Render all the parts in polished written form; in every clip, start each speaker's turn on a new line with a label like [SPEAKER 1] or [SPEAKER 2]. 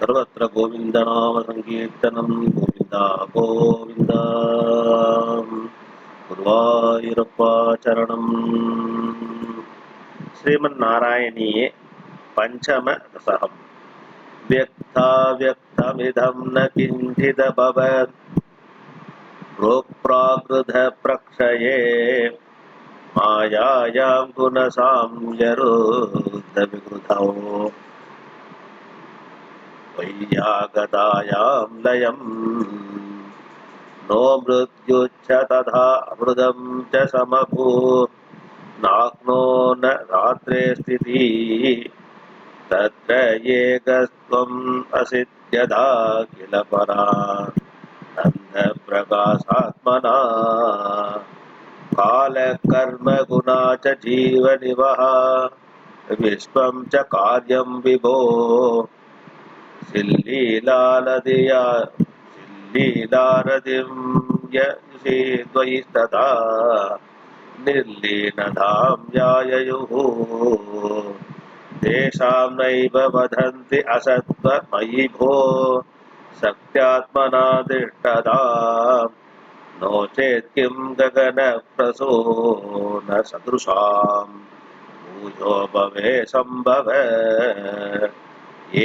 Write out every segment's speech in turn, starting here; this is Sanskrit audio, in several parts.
[SPEAKER 1] सर्वत्र गोविन्दनाम संकीर्तनं गोविन्दा गोविन्द गुरुवायूरप्पा चरणम्। श्रीमन्नारायणीये पंचम दशकम्। व्यक्ताव्यक्तमिदं न किञ्चिदभवत् प्रोक्प्राकृत प्रक्षये मायायां गुणसाम्यरुद्धविकृतौ वैयागतायां लयम् नो मृत्युच्च तथा अमृतं च समभूत् नाग्नो न रात्रे स्थितिः तत्र एकस्त्वम् असिद्ध्यथा किल परा नन्दप्रकाशात्मना कालकर्मगुणा च जीवनिवः विश्वं च कार्यं विभो सिल्लीलारदिं ययुषे द्वयिस्तथा निर्लीनधां याययुः तेषां नैव वदन्ति असत्त्वमयि भो सत्यात्मना तिष्ठताम् नो चेत् किं गगनप्रसो न सदृशाम् भूयो भवे सम्भव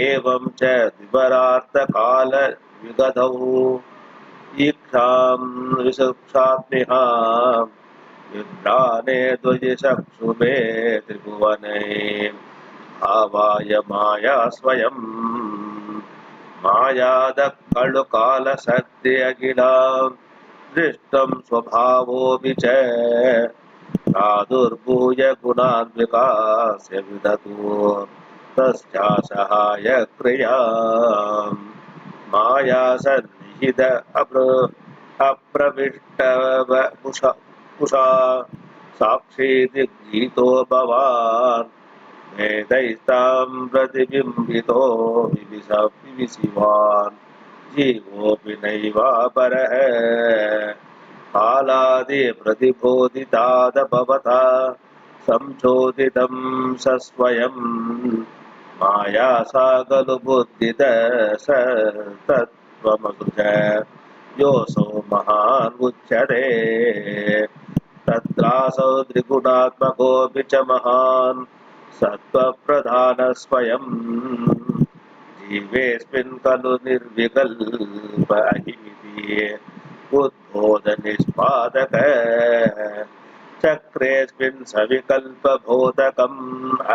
[SPEAKER 1] एवं च द्विपरार्थकालविगतौ ईक्षां विसुक्षात्मिह विभ्राणे द्वयिचक्षुमे त्रिभुवने आवाय माया स्वयं मायादः खलु कालशक्ति अखिलां दृष्टं स्वभावोऽपि च प्रादुर्भूय गुणान्विकास्य विदतु तस्या सहाय क्रियाम् माया सन्निहित अप्रविष्टवपुषा साक्षीति गीतो भवान् वेदैस्तां प्रतिबिम्बितो विविशिवान् जीवोऽपि नैवापरः कालादि प्रतिबोधिताद भवता संचोदितं सस्वयं माया सा खलु बुद्धिद स तत्त्वमसृज योऽसौ महान् उच्यते तत्रासौ त्रिगुणात्मकोऽपि च महान् सत्त्वप्रधानः स्वयं जीवेऽस्मिन् खलु निर्विकल्प अहिमिति उद्बोधनिष्पादकः चक्रेऽस्मिन् सविकल्पबोधकम्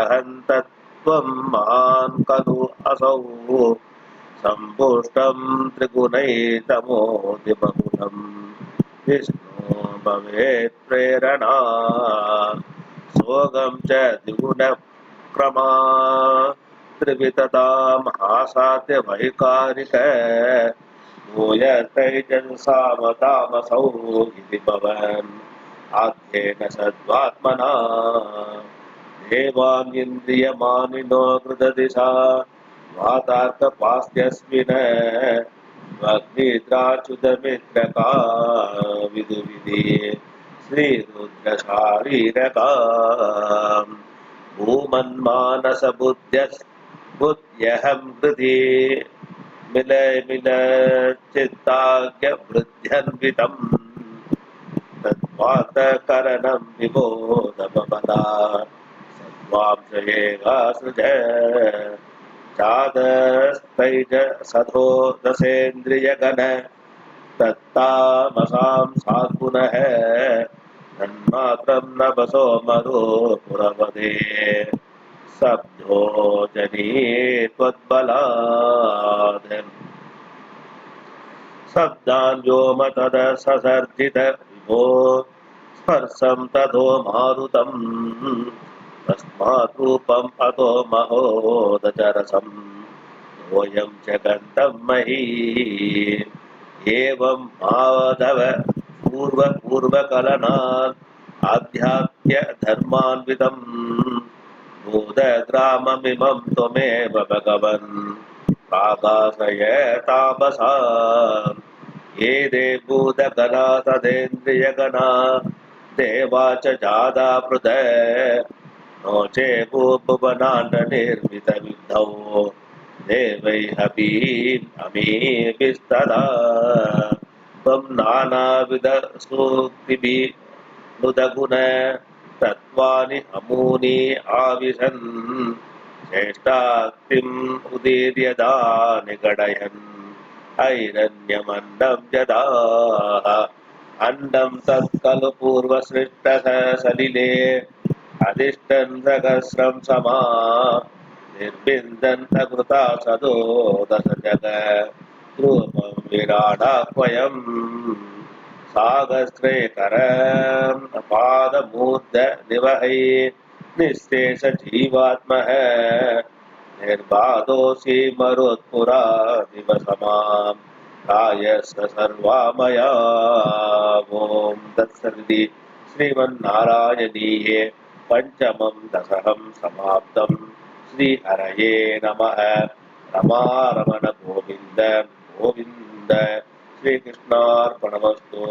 [SPEAKER 1] अहं तत्त्वं महान् खलु असौ सम्पुष्टं त्रिगुणैतमोऽतिबहुलम् विष्णो भवेत् प्रेरणा सोऽगं च द्विगुणक्रमा त्रिविधतां हासाद्य वैकारिक भूयस्तैजसामतामसौ इति भवन् आद्येन सद्वात्मना देवान्निन्द्रियमानिनो कृतदिशा वातार्थपास्यस्मिन् अग्निद्राच्युतमित्रका विदुविधि श्रीरुद्रशारीरका भूमन्मानसबुद्ध्यहं हृदि मिलचित्ताज्ञवृद्ध्यन्वितं तद्वातकरणं विबोधमपदा सद्वांशयेवासृज चादस्तैज सधो दशेन्द्रियगण तत्तामसां सात्पुनः तन्मात्रं नभसो मरो पुरपदे सब्धो जनीये त्वद्बलात् शब्दान् व्योम तद ससर्जित विभो स्पर्शं ततो मारुतम् तस्मात् रूपम् अतो महोदचरसम् सोऽयं च गन्धं मही एवं माधव पूर्वकलनात् आध्यात्म्य धर्मान्वितम् भूतग्राममिमं त्वमेव भगवन् आकाशय तापसान् ये देवभूतगणा सदेन्द्रियगणा देवा च जादा पृथक् नो चे भुवनान्न निर्मितविद्धौ देवैरपीम् अमीभिस्तदा त्वं नानाविधसूक्तिभिः नुदगुण तत्त्वानि अमूनि आविशन् चेष्टाक्तिम् उदीर्यदा निगडयन् ऐरण्यमण्डं यदाह अण्डं तत्खलु पूर्वसृष्टसलिले अधिष्ठन् सहस्रं समा निर्बिन्दन्तकृता सदो दश जग रूपं विराडाह्वयम् सागस्त्रेकरम् पादमूर्ध निवहै निःशेष जीवात्मः निर्बाधोऽसि मरुत्पुरा दिवसमाम् कायस्थ सर्वामया ॐ तत्सदिति श्रीमन्नारायणीये पञ्चमं दशकं समाप्तम् श्रीहरये नमः रमारमण गोविन्द गोविन्द श्रीकृष्णार्पणमस्तु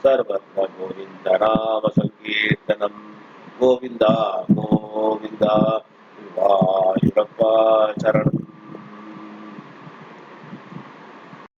[SPEAKER 1] सर्वत्र गोविन्द नाम सङ्कीर्तनम् गोविन्द गोविन्द वायुरप्पा चरणम्